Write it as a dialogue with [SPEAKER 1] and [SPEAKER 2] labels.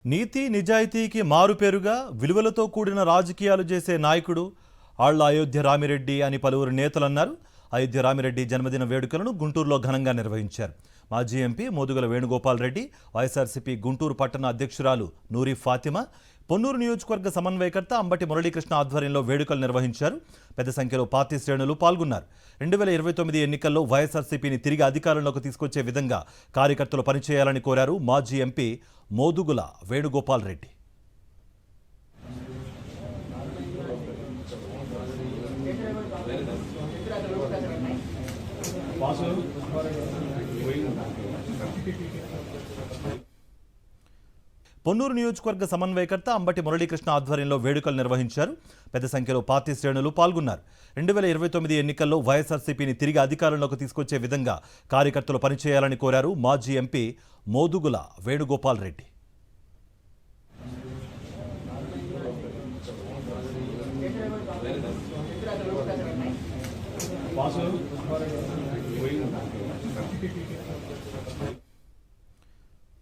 [SPEAKER 1] నీతి నిజాయితీకి మారుపేరుగా విలువలతో కూడిన రాజకీయాలు చేసే నాయకుడు ఆళ్ల అయోధ్య రామిరెడ్డి అని పలువురు నేతలు అన్నారు. అయోధ్య రామిరెడ్డి జన్మదిన వేడుకలను గుంటూరులో ఘనంగా నిర్వహించారు. మాజీ ఎంపీ మోదుగుల వేణుగోపాల్ రెడ్డి, వైఎస్ఆర్సీపీ గుంటూరు పట్టణ అధ్యక్షురాలు నూరి ఫాతిమా, పొన్నూరు నియోజకవర్గ సమన్వయకర్త అంబటి మురళీకృష్ణ ఆధ్వర్యంలో వేడుకలు నిర్వహించారు. పెద్ద సంఖ్యలో పార్టీ శ్రేణులు పాల్గొన్నారు. 2029 ఎన్నికల్లో వైఎస్ఆర్సీపీని తిరిగి అధికారంలోకి తీసుకొచ్చే విధంగా కార్యకర్తలు పనిచేయాలని కోరారు మాజీ ఎంపీ మోదుగుల వేణుగోపాల్ రెడ్డి. పొన్నూరు నియోజకవర్గ సమన్వయకర్త అంబటి మురళీకృష్ణ ఆధ్వర్యంలో వేడుకలు నిర్వహించారు. పెద్ద సంఖ్యలో పార్టీ శ్రేణులు పాల్గొన్నారు. 2029 ఎన్నికల్లో వైఎస్ఆర్సీపీని తిరిగి అధికారంలోకి తీసుకొచ్చే విధంగా కార్యకర్తలు పనిచేయాలని కోరారు మాజీ ఎంపీ మోదుగుల వేణుగోపాల్ రెడ్డి.